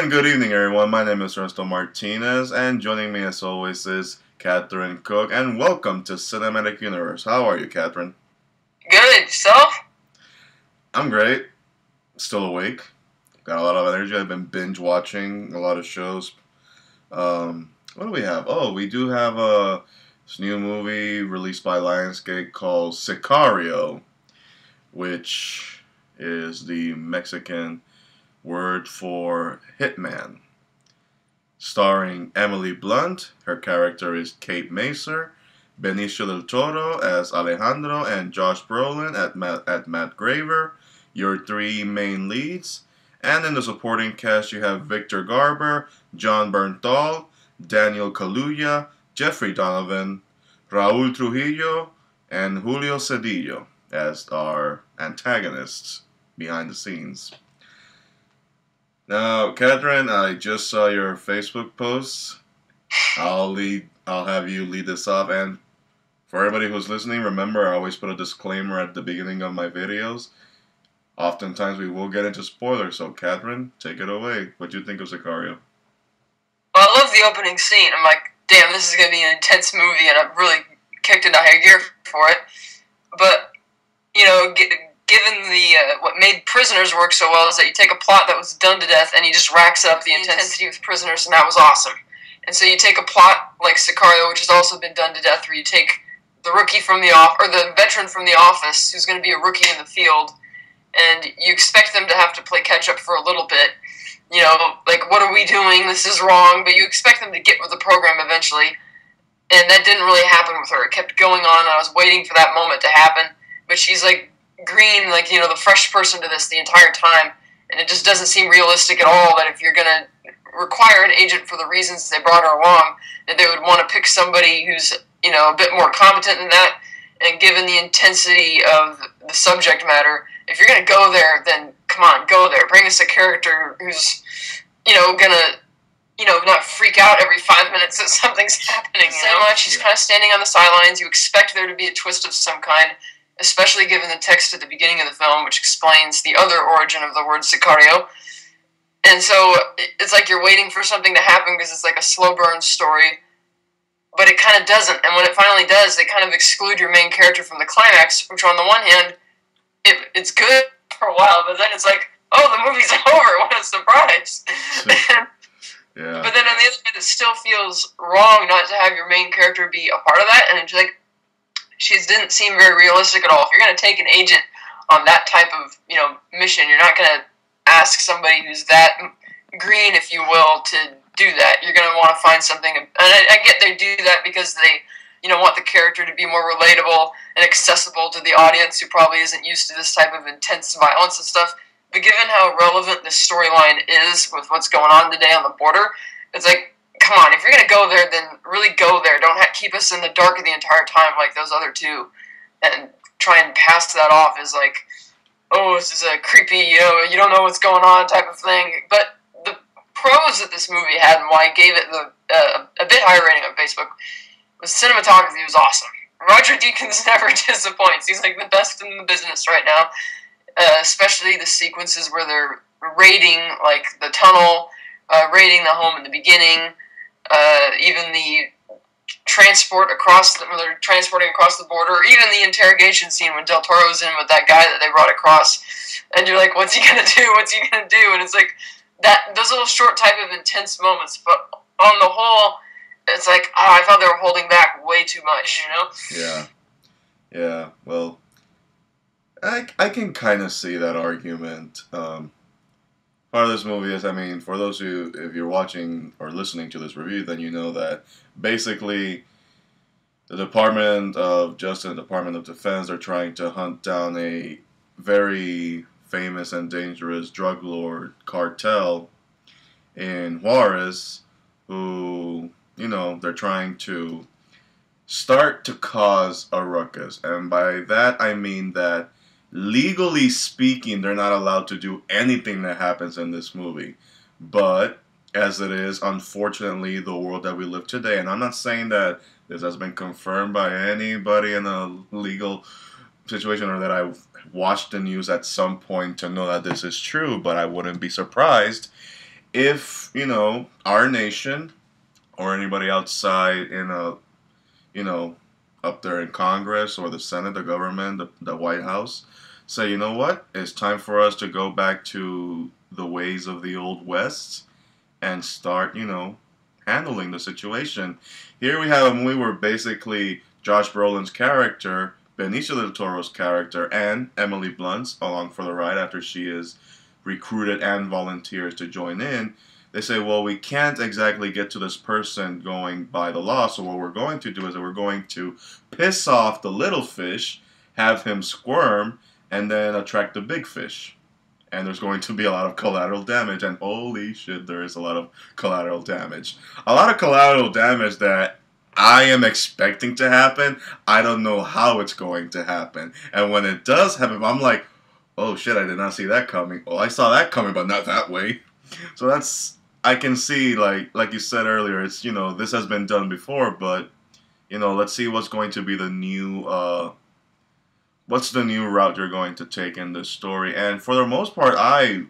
and good evening, everyone. My name is Ernesto Martinez, and joining me as always is Catherine Cook, and welcome to Cinematic Universe. How are you, Catherine? Good. Yourself? I'm great. Still awake. Got a lot of energy. I've been binge watching a lot of shows. What do we have? Oh, we do have this new movie released by Lionsgate called Sicario, which is the Mexican word for hitman. Starring Emily Blunt, her character is Kate Macer, Benicio del Toro as Alejandro, and Josh Brolin at Matt Graver, your three main leads. And in the supporting cast, you have Victor Garber, John Bernthal, Daniel Kaluuya, Jeffrey Donovan, Raul Trujillo, and Julio Cedillo as our antagonists behind the scenes. Now, Catherine, I just saw your Facebook posts. I'll have you lead this off, and for everybody who's listening, remember I always put a disclaimer at the beginning of my videos. Oftentimes we will get into spoilers, so Catherine, take it away. What do you think of Sicario? Well, I love the opening scene. I'm like, damn, this is going to be an intense movie, and I'm really kicked into high gear for it. But, you know, given the what made Prisoners work so well is that you take a plot that was done to death and you just racks up the intensity with Prisoners, and that was awesome. And so you take a plot like Sicario, which has also been done to death, where you take the rookie from the or the veteran from The Office, who's going to be a rookie in the field, and you expect them to have to play catch up for a little bit. You know, like, what are we doing? This is wrong. But you expect them to get with the program eventually. And that didn't really happen with her. It kept going on, and I was waiting for that moment to happen. But she's, like, green, like, you know, the fresh person to this the entire time. And it just doesn't seem realistic at all that if you're going to require an agent for the reasons they brought her along, that they would want to pick somebody who's, you know, a bit more competent than that. And given the intensity of the subject matter, if you're going to go there, then come on, go there. Bring us a character who's, you know, going to, you know, not freak out every 5 minutes that something's happening. So much. She's kind of standing on the sidelines. You expect there to be a twist of some kind, especially given the text at the beginning of the film, which explains the other origin of the word Sicario. And so it's like you're waiting for something to happen because it's like a slow burn story, but it kind of doesn't. And when it finally does, they kind of exclude your main character from the climax, which on the one hand, it's good for a while, but then it's like, oh, the movie's over. What a surprise. Yeah. But then on the other hand, it still feels wrong not to have your main character be a part of that, and it's like, she didn't seem very realistic at all. If you're going to take an agent on that type of, you know, mission, you're not going to ask somebody who's that green, if you will, to do that. You're going to want to find something, and I get they do that because they, you know, want the character to be more relatable and accessible to the audience who probably isn't used to this type of intense violence and stuff. But given how relevant this storyline is with what's going on today on the border, it's like, come on, if you're going to go there, then really go there. Don't keep us in the dark the entire time like those other two. And try and pass that off as like, oh, this is a creepy, you don't know what's going on type of thing. But the pros that this movie had and why I gave it a bit higher rating on Facebook was cinematography was awesome. Roger Deakins never disappoints. He's like the best in the business right now. Especially the sequences where they're raiding, like, the tunnel, raiding the home in the beginning, even the transport when they're transporting across the border, even the interrogation scene when Del Toro's in with that guy that they brought across, and you're like, what's he gonna do? What's he gonna do? And it's like, those little short type of intense moments, but on the whole, it's like, I thought they were holding back way too much, you know? Yeah, well, I can kind of see that argument. Part of this movie is, I mean, for those who, if you're watching or listening to this review, then you know that basically the Department of Justice and Department of Defense are trying to hunt down a very famous and dangerous drug lord cartel in Juarez who, you know, they're trying to start to cause a ruckus. And by that I mean that legally speaking, they're not allowed to do anything that happens in this movie. But, as it is, unfortunately, the world that we live today, and I'm not saying that this has been confirmed by anybody in a legal situation or that I've watched the news at some point to know that this is true, but I wouldn't be surprised if, our nation or anybody outside in you know, up there in Congress or the Senate, the government, the White House, say, you know what, it's time for us to go back to the ways of the Old West and start, handling the situation. Here we have a movie where basically Josh Brolin's character, Benicio del Toro's character, and Emily Blunt's along for the ride after she is recruited and volunteers to join in. They say, well, we can't exactly get to this person going by the law, so what we're going to do is that we're going to piss off the little fish, have him squirm, and then attract the big fish. And there's going to be a lot of collateral damage, and holy shit, there is a lot of collateral damage. A lot of collateral damage that I am expecting to happen. I don't know how it's going to happen. And when it does happen, I'm like, oh shit, I did not see that coming. Well, I saw that coming, but not that way. So I can see, like you said earlier, it's, this has been done before, but, let's see what's going to be the new, what's the new route you're going to take in this story. And for the most part, I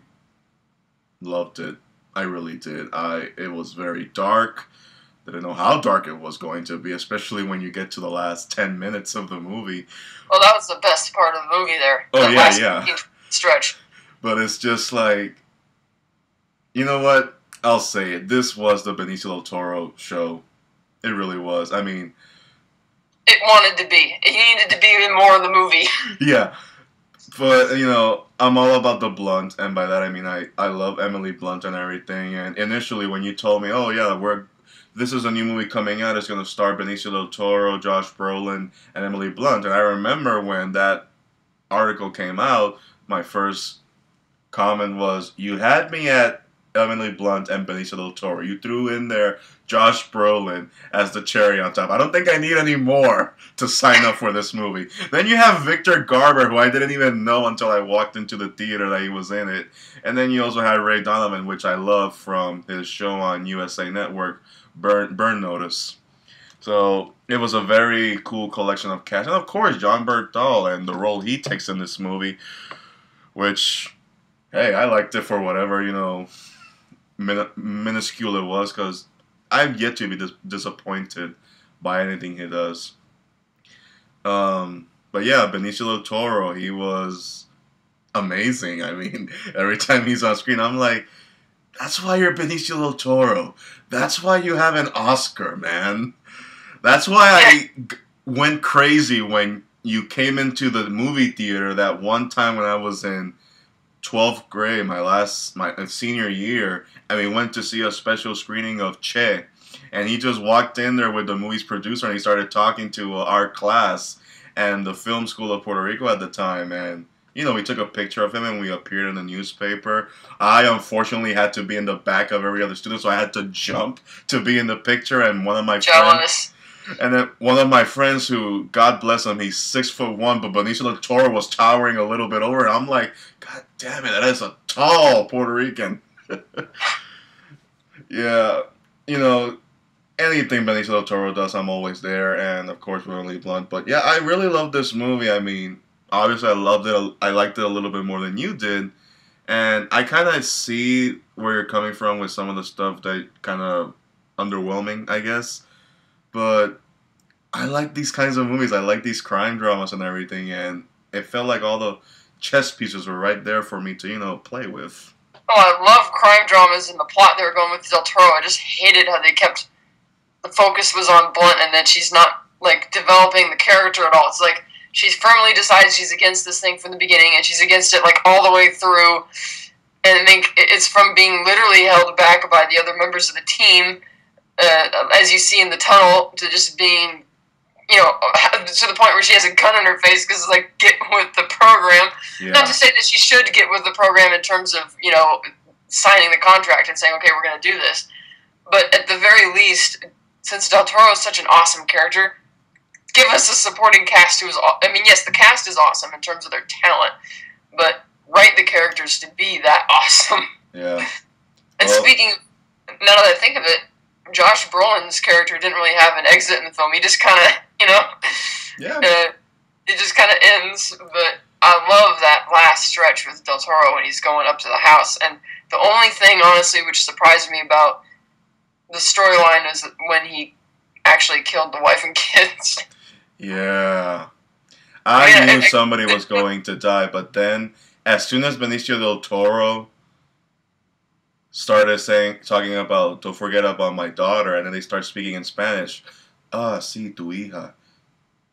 loved it. I really did. It was very dark. Didn't know how dark it was going to be, especially when you get to the last 10 minutes of the movie. Well, that was the best part of the movie there. Oh, the yeah. Stretch. But it's just like, you know what? I'll say it. This was the Benicio del Toro show. It really was. I mean, it wanted to be. It needed to be even more in the movie. Yeah. But, I'm all about the Blunt, and by that I mean I love Emily Blunt and everything. And initially when you told me, oh yeah, this is a new movie coming out, it's going to star Benicio del Toro, Josh Brolin, and Emily Blunt. And I remember when that article came out, my first comment was, you had me at Emily Blunt and Benicio del Toro. You threw in there Josh Brolin as the cherry on top. I don't think I need any more to sign up for this movie. Then you have Victor Garber, who I didn't even know until I walked into the theater that he was in it. And then you also had Ray Donovan, which I love from his show on USA Network, Burn Notice. So it was a very cool collection of cast. And of course, John Berthal and the role he takes in this movie, which, hey, I liked it for whatever, minuscule it was, because I've yet to be disappointed by anything he does. But yeah, Benicio del Toro, he was amazing. I mean, every time he's on screen, I'm like, that's why you're Benicio del Toro. That's why you have an Oscar, man. That's why I went crazy when you came into the movie theater that one time when I was in 12th grade, my senior year, and we went to see a special screening of Che, and he just walked in there with the movie's producer, and he started talking to our class and the film school of Puerto Rico at the time, and we took a picture of him and we appeared in the newspaper. I unfortunately had to be in the back of every other student, so I had to jump to be in the picture, and one of my friends. And then one of my friends who, God bless him, he's 6'1", but Benicio del Toro was towering a little bit over, and I'm like, God damn it, that is a tall Puerto Rican. Yeah, anything Benicio del Toro does, I'm always there, and of course, Emily Blunt. But yeah, I really love this movie. I mean, obviously, I loved it. I liked it a little bit more than you did, and I kind of see where you're coming from with some of the stuff that kind of underwhelming, I guess. But I like these kinds of movies. I like these crime dramas and everything, and it felt like all the chess pieces were right there for me to, play with. Oh, I love crime dramas and the plot they were going with Del Toro. I just hated how they kept the focus was on Blunt, and then she's not developing the character at all. It's like she's firmly decided she's against this thing from the beginning, and she's against it all the way through. And I think it's from being literally held back by the other members of the team. As you see in the tunnel, to just being, to the point where she has a gun in her face because it's get with the program. Yeah. Not to say that she should get with the program in terms of, signing the contract and saying, okay, we're going to do this. But at the very least, since Del Toro is such an awesome character, give us a supporting cast who is, yes, the cast is awesome in terms of their talent, but write the characters to be that awesome. Yeah. And speaking, now that I think of it, Josh Brolin's character didn't really have an exit in the film. He just kind of, yeah. It just kind of ends. But I love that last stretch fight with Del Toro when he's going up to the house. And the only thing, honestly, which surprised me about the storyline is when he actually killed the wife and kids. Yeah. I knew somebody was going to die, but then as soon as Benicio del Toro started talking about "don't forget about my daughter," and then they start speaking in Spanish, sí, tu hija,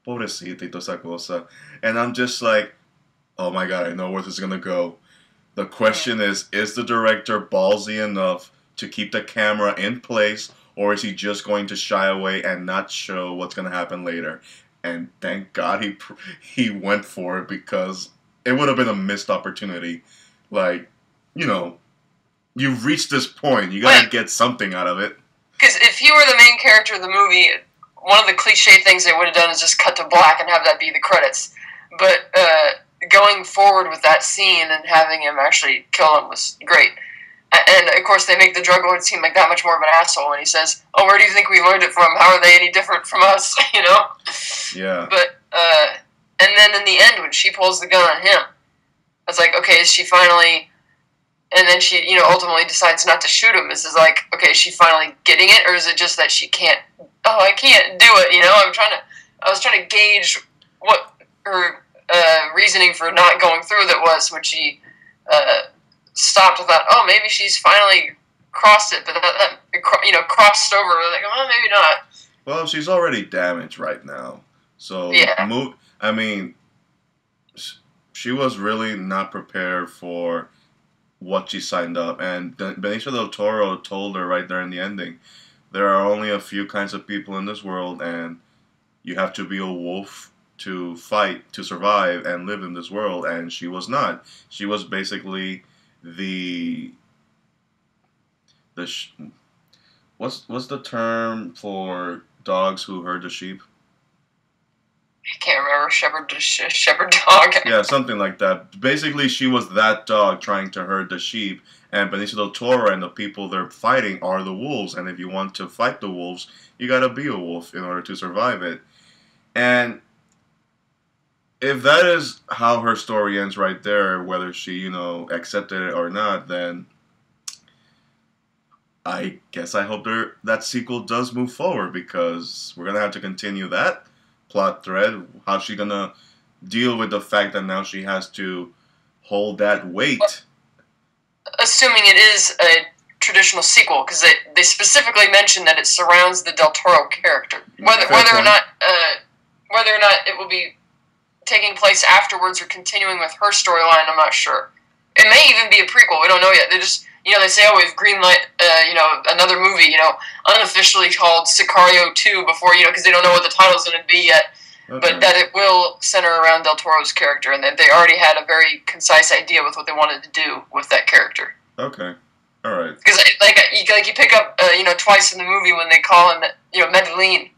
pobrecita y toda esa cosa, and I'm just like, oh my god, I know where this is gonna go. The question is the director ballsy enough to keep the camera in place, or is he just going to shy away and not show what's gonna happen later? And thank God he went for it, because it would have been a missed opportunity. Like, you've reached this point. You gotta get something out of it. Because if you were the main character of the movie, one of the cliche things they would have done is just cut to black and have that be the credits. But going forward with that scene and having him actually kill him was great. And, of course, they make the drug lord seem like that much more of an asshole when he says, oh, where do you think we learned it from? How are they any different from us? Yeah. But, and then in the end, when she pulls the gun on him, it's like, okay, is she finally... And then she, ultimately decides not to shoot him. Is it like, okay, is she finally getting it? Or is it just that she can't... Oh, I can't do it, I was trying to gauge what her reasoning for not going through with it was when she... stopped and thought, oh, maybe she's finally crossed it, but crossed over. Like, well, maybe not. Well, she's already damaged right now. So, yeah. She was really not prepared for what she signed up. And Benicio del Toro told her right there in the ending, there are only a few kinds of people in this world, and you have to be a wolf to fight, to survive, and live in this world. And she was not. She was basically... what's the term for dogs who herd the sheep? I can't remember. Shepherd dog. Yeah, something like that. Basically, she was that dog trying to herd the sheep, and Benicio del Toro and the people they're fighting are the wolves. And if you want to fight the wolves, you gotta be a wolf in order to survive it. And if that is how her story ends right there, whether she, accepted it or not, then I guess I hope that sequel does move forward, because we're going to have to continue that plot thread. How's she going to deal with the fact that now she has to hold that weight? Assuming it is a traditional sequel, because they specifically mention that it surrounds the Del Toro character. Whether or not it will be taking place afterwards or continuing with her storyline, I'm not sure. It may even be a prequel. We don't know yet. They just, they say, oh, we've greenlit, another movie, unofficially called Sicario 2 before, because they don't know what the title's going to be yet. Okay. But that it will center around Del Toro's character, and that they already had a very concise idea with what they wanted to do with that character. Okay. All right. Because, you pick up, twice in the movie when they call him, Medellin.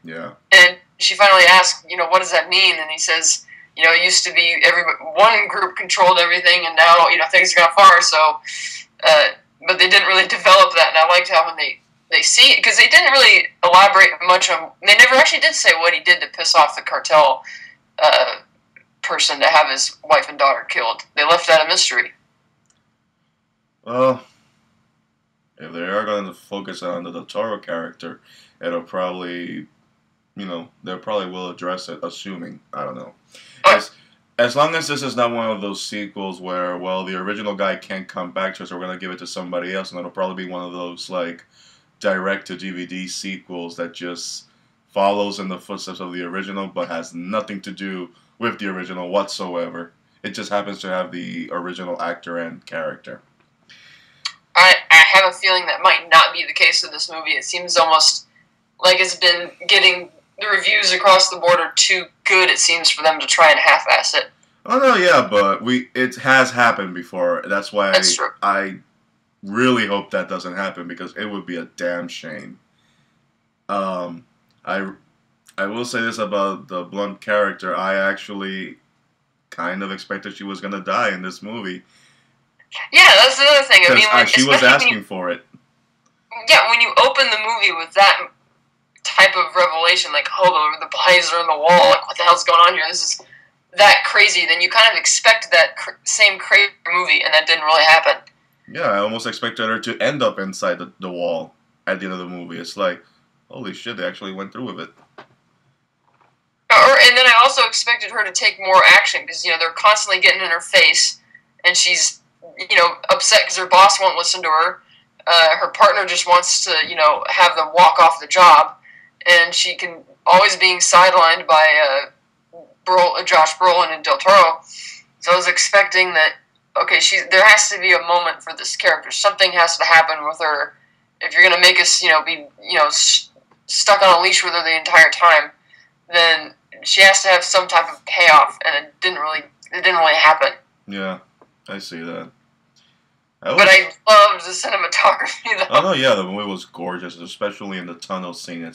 Yeah. And she finally asks, what does that mean? And he says, it used to be one group controlled everything, and now, things have gone far, so, but they didn't really develop that, and I liked how when they see it, because they didn't really elaborate much on, they never actually did say what he did to piss off the cartel person to have his wife and daughter killed. They left that a mystery. Well, if they are going to focus on the Del Toro character, it'll probably... they probably will address it, assuming. I don't know. As long as this is not one of those sequels where, well, the original guy can't come back to us, we're going to give it to somebody else, and it'll probably be one of those, direct-to-DVD sequels that just follows in the footsteps of the original, but has nothing to do with the original whatsoever. It just happens to have the original actor and character. I have a feeling that might not be the case with this movie. It seems almost like it's been getting... The reviews across the board are too good, it seems, for them to try and half-ass it. Oh, no, yeah, but it has happened before. That's why I really hope that doesn't happen, because it would be a damn shame. I will say this about the Blunt character. I actually kind of expected she was going to die in this movie. Yeah, that's another thing. I mean, she was asking for it. Yeah, when you open the movie with that type of revelation, like, oh, the bodies are on the wall, like, what the hell's going on here? This that crazy, then you kind of expect that same crazy movie, and that didn't really happen. Yeah, I almost expected her to end up inside the wall at the end of the movie. It's like, holy shit, they actually went through with it. And then I also expected her to take more action because they're constantly getting in her face, and she's upset because her boss won't listen to her. Her partner just wants to have them walk off the job, and she can always being sidelined by Josh Brolin and Del Toro. So I was expecting that there has to be a moment for this character. Something has to happen with her if you're gonna make us be stuck on a leash with her the entire time. Then she has to have some type of payoff, and it didn't really happen. Yeah, I see that. But I loved the cinematography, though. Oh no, yeah, the movie was gorgeous, especially in the tunnel scene.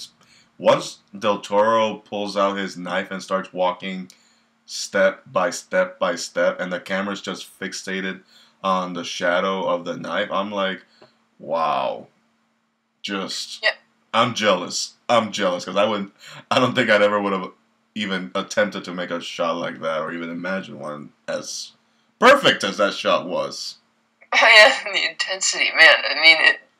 Once Del Toro pulls out his knife and starts walking step by step by step, and the camera's just fixated on the shadow of the knife, I'm like, wow. Yeah. I'm jealous. Because I don't think I'd ever would have even attempted to make a shot like that, or even imagine one as perfect as that shot was. Yeah, the intensity, man. I mean,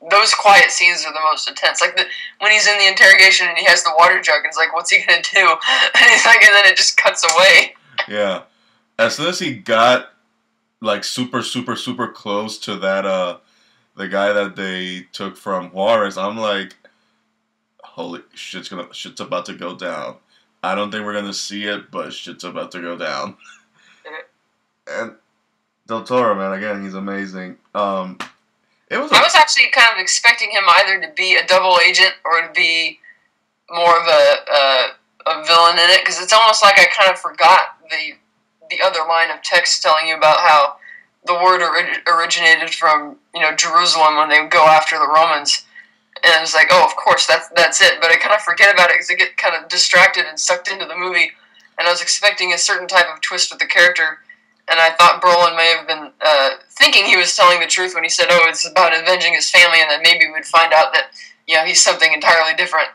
those quiet scenes are the most intense. Like when he's in the interrogation and he has the water jug, and it's like, what's he gonna do? And he's like, and then it just cuts away. Yeah, as soon as he got like super, super, super close to that the guy that they took from Juarez, I'm like, holy shit's about to go down. I don't think we're gonna see it, but shit's about to go down. And Del Toro, man, again, he's amazing. I was actually kind of expecting him either to be a double agent or to be more of a villain in it, because it's almost like I kind of forgot the other line of text telling you about how the word originated from Jerusalem when they go after the Romans, and it's like, oh, of course that's it. But I kind of forget about it because I get kind of distracted and sucked into the movie, and I was expecting a certain type of twist with the character. And I thought Brolin may have been thinking he was telling the truth when he said, oh, it's about avenging his family, and that maybe we'd find out that, he's something entirely different,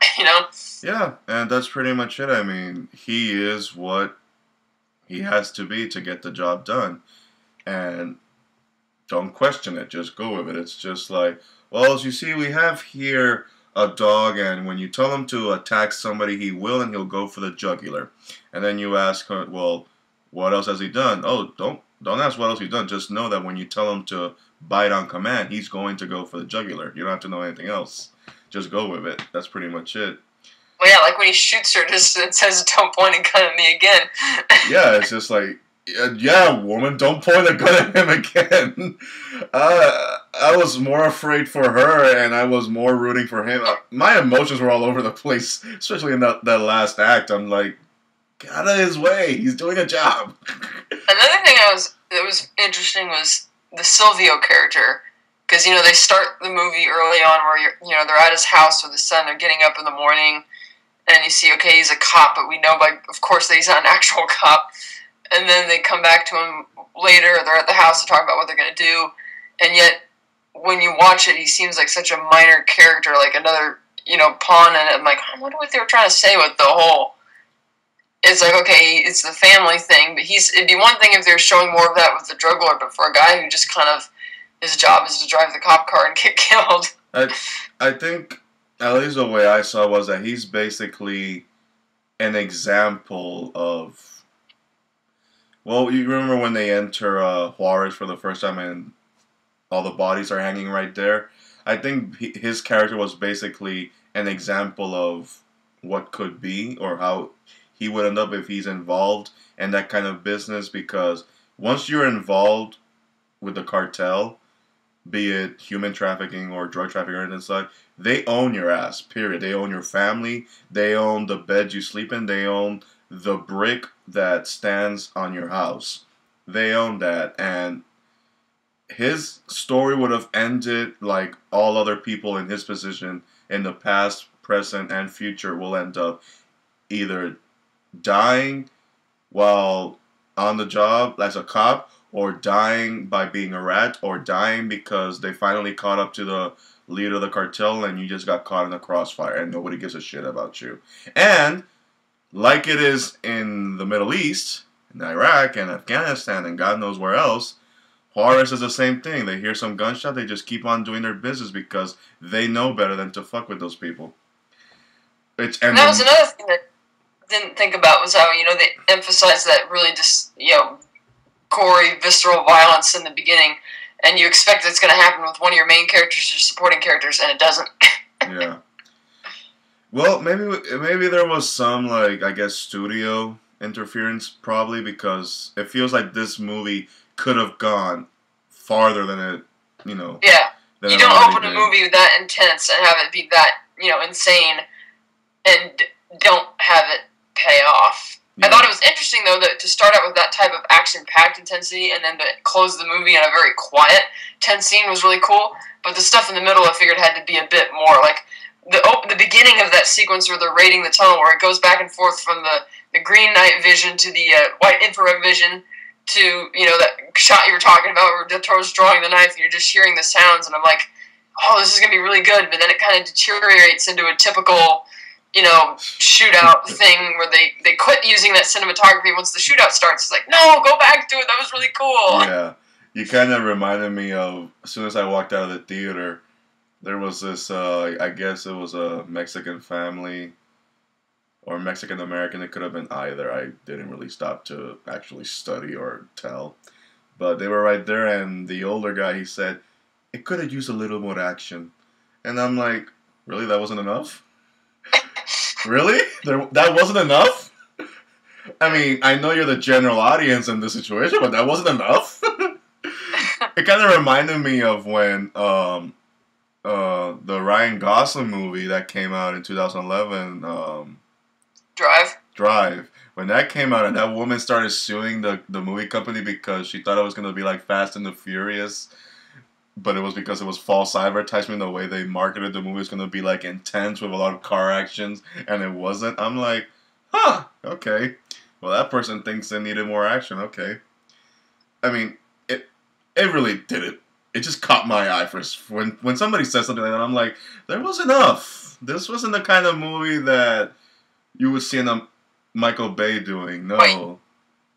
Yeah, and that's pretty much it. I mean, he is what he has to be to get the job done. And don't question it, just go with it. It's just like, well, as you see, we have here a dog, and when you tell him to attack somebody, he will, and he'll go for the jugular. And then you ask her, well, what else has he done? Oh, don't ask what else he's done. Just know that when you tell him to bite on command, he's going to go for the jugular. You don't have to know anything else. Just go with it. That's pretty much it. Well, yeah, like when he shoots her, it says, don't point a gun at me again. Yeah, it's just like, yeah, woman, don't point a gun at him again. I was more afraid for her, and I was more rooting for him. My emotions were all over the place, especially in that last act. I'm like, get out of his way. He's doing a job. Another thing that was interesting was the Silvio character, because they start the movie early on where they're at his house with his son. They're getting up in the morning, and you see, okay, he's a cop, but we know of course that he's not an actual cop. And then they come back to him later. They're at the house to talk about what they're gonna do, and yet when you watch it, he seems like such a minor character, like another pawn. And I'm like, I wonder what they were trying to say with the whole. It's like, okay, it's the family thing, but it'd be one thing if they were showing more of that with the drug lord, but for a guy who just kind of, his job is to drive the cop car and get killed. I think, at least the way I saw was that he's basically an example of, well, you remember when they enter Juarez for the first time and all the bodies are hanging right there? I think his character was basically an example of what could be, or how he would end up if he's involved in that kind of business, because once you're involved with the cartel, be it human trafficking or drug trafficking or anything like, they own your ass, period. They own your family. They own the bed you sleep in. They own the brick that stands on your house. They own that. And his story would have ended like all other people in his position in the past, present, and future will end up either dying while on the job as a cop, or dying by being a rat, or dying because they finally caught up to the leader of the cartel and you just got caught in the crossfire and nobody gives a shit about you. And like it is in the Middle East, in Iraq and Afghanistan and God knows where else, Juarez is the same thing. They hear some gunshot, they just keep on doing their business because they know better than to fuck with those people. And that was another thing that I didn't think about was how, they emphasize that really just, gory, visceral violence in the beginning, and you expect it's going to happen with one of your main characters or supporting characters, and it doesn't. Yeah. Well, maybe there was some, like, I guess, studio interference, probably, because it feels like this movie could have gone farther than it, Yeah. You don't open a movie that intense and have it be that, insane, and don't have it pay off. Yeah. I thought it was interesting, though, that to start out with that type of action-packed intensity and then to close the movie in a very quiet, tense scene was really cool, but the stuff in the middle I figured had to be a bit more, like, the beginning of that sequence where they're raiding the tunnel, where it goes back and forth from the green night vision to the white infrared vision to, that shot you were talking about where Del Toro's drawing the knife and you're just hearing the sounds, and I'm like, oh, this is going to be really good, but then it kind of deteriorates into a typical, shootout thing where they quit using that cinematography once the shootout starts. It's like, no, go back to it, that was really cool. Yeah, you kind of reminded me of, as soon as I walked out of the theater, there was this, I guess it was a Mexican family or Mexican American. It could have been either. I didn't really stop to actually study or tell. But they were right there, and the older guy, he said, it could have used a little more action. And I'm like, really? That wasn't enough? Really? That wasn't enough? I mean, I know you're the general audience in this situation, but that wasn't enough? It kind of reminded me of when the Ryan Gosling movie that came out in 2011, Drive. When that came out and that woman started suing the movie company because she thought it was going to be like Fast and the Furious, but it was because it was false advertisement. The way they marketed the movie was going to be like intense with a lot of car actions, and it wasn't. I'm like, huh, okay. Well, that person thinks they needed more action. Okay. I mean, it really did it. It just caught my eye first. When somebody says something like that, I'm like, there was enough. This wasn't the kind of movie that you would see in a Michael Bay doing. No. Wait,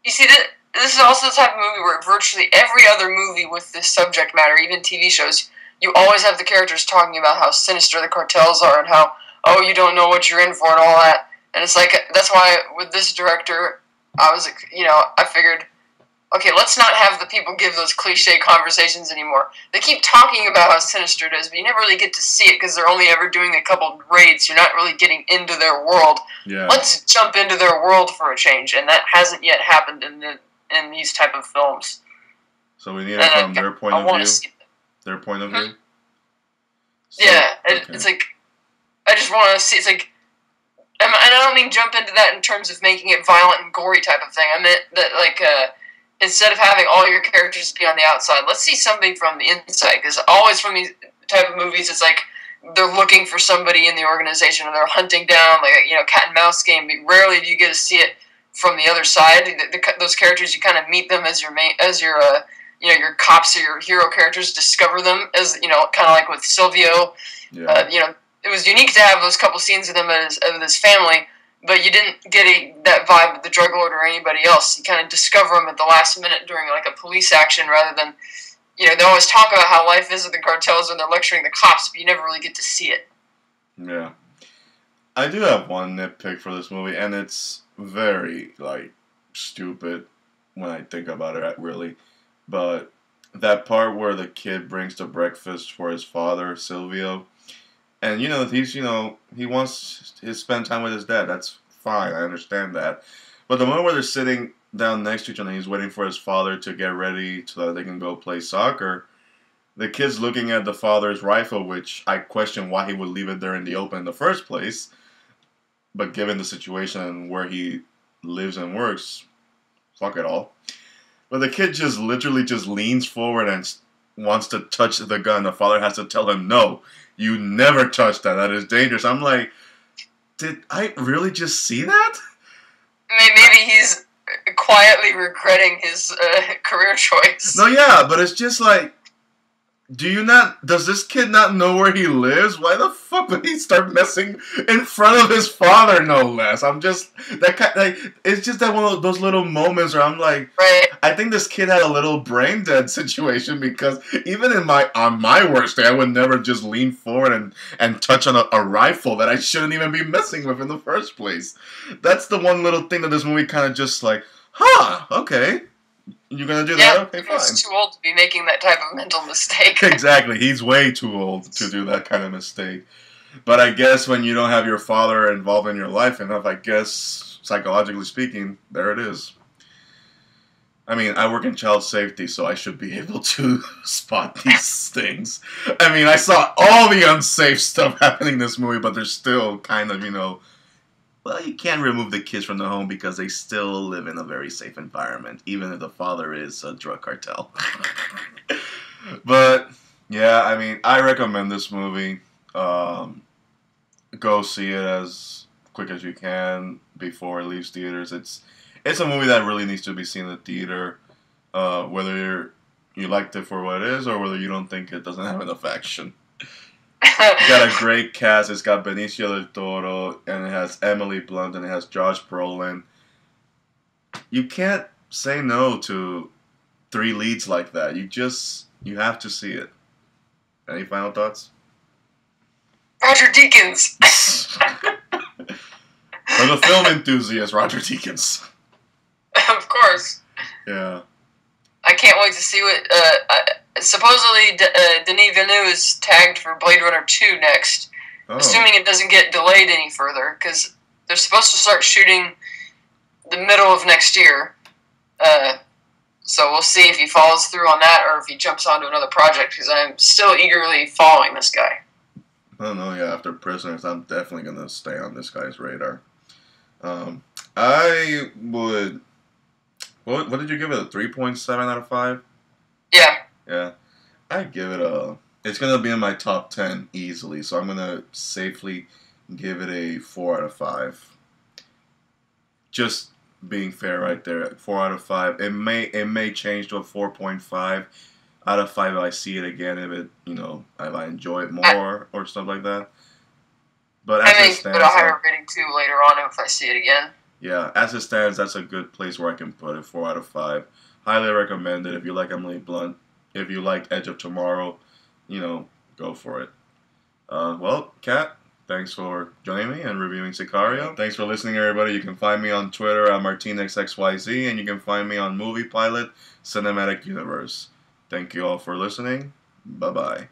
you see, this is also the type of movie where virtually every other movie with this subject matter, even TV shows, you always have the characters talking about how sinister the cartels are and how, oh, you don't know what you're in for and all that. And it's like, that's why with this director, I was, I figured, okay, let's not have the people give those cliche conversations anymore. They keep talking about how sinister it is, but you never really get to see it because they're only ever doing a couple raids. You're not really getting into their world. Yeah. Let's jump into their world for a change, and that hasn't yet happened in these type of films. So we need it from their point of view? Their point of view? So, yeah, okay. It's like, I just want to see, it's like, and I don't mean jump into that in terms of making it violent and gory type of thing. I meant that, like, instead of having all your characters be on the outside, let's see something from the inside. Because always from these type of movies, it's like they're looking for somebody in the organization and they're hunting down, like, cat and mouse game. But rarely do you get to see it from the other side. Those characters, you kind of meet them as your your cops or your hero characters, discover them as, kind of like with Silvio. Yeah. It was unique to have those couple scenes of them as his family, but you didn't get that vibe with the drug lord or anybody else. You kind of discover them at the last minute during like a police action rather than, they always talk about how life is with the cartels when they're lecturing the cops, but you never really get to see it. Yeah. I do have one nitpick for this movie, and it's very, like, stupid when I think about it, really. But that part where the kid brings the breakfast for his father, Silvio, and, he's, he wants to spend time with his dad. That's fine. I understand that. But the moment where they're sitting down next to each other and he's waiting for his father to get ready so that they can go play soccer, the kid's looking at the father's rifle, which I question why he would leave it there in the open in the first place. But given the situation where he lives and works, fuck it all. But the kid just literally just leans forward and wants to touch the gun. The father has to tell him, no, you never touch that. That is dangerous. I'm like, did I really just see that? Maybe he's quietly regretting his career choice. No, yeah, but it's just like, Do you not? Does this kid not know where he lives? Why the fuck would he start messing in front of his father? No less. I'm just that kind. Like, it's just that one of those little moments where I'm like, Right. I think this kid had a little brain dead situation because even in my on my worst day, I would never just lean forward and touch on a rifle that I shouldn't even be messing with in the first place. That's the one little thing that this movie kind of just like, huh? Okay, you're gonna do that? Yeah, Okay, he fine. was too old to be making that type of mental mistake. Exactly. He's way too old to do that kind of mistake. But I guess when you don't have your father involved in your life enough, I guess, psychologically speaking, there it is. I mean, I work in child safety, so I should be able to spot these things. I mean, I saw all the unsafe stuff happening in this movie, but there's still kind of, well, you can't remove the kids from the home because they still live in a very safe environment, even if the father is a drug cartel. But yeah, I mean, I recommend this movie. Go see it as quick as you can before it leaves theaters. It's a movie that really needs to be seen in the theater, whether you liked it for what it is or whether you don't think it doesn't have enough action. It's got a great cast. It's got Benicio del Toro, and it has Emily Blunt, and it has Josh Brolin. You can't say no to three leads like that. You have to see it. Any final thoughts? Roger Deakins. For the film enthusiast, Roger Deakins. Of course. Yeah. I can't wait to see what. Supposedly, Denis Villeneuve is tagged for Blade Runner 2 next, assuming it doesn't get delayed any further, because they're supposed to start shooting the middle of next year. So we'll see if he follows through on that or if he jumps onto another project, because I'm still eagerly following this guy. I don't know, yeah, after Prisoners, I'm definitely going to stay on this guy's radar. I would... What did you give it, a 3.7 out of 5? Yeah. Yeah. I'd give it a... It's going to be in my top 10 easily, so I'm going to safely give it a 4 out of 5. Just being fair right there, 4 out of 5. It may change to a 4.5 out of 5 if I see it again, if I enjoy it more or stuff like that. But I may put a higher rating too later on if I see it again. Yeah, as it stands, that's a good place where I can put it, 4 out of 5. Highly recommend it if you like Emily Blunt. If you like Edge of Tomorrow, go for it. Well, Kat, thanks for joining me and reviewing Sicario. Thanks for listening, everybody. You can find me on Twitter at MartinXXYZ, and you can find me on Movie Pilot Cinematic Universe. Thank you all for listening. Bye-bye.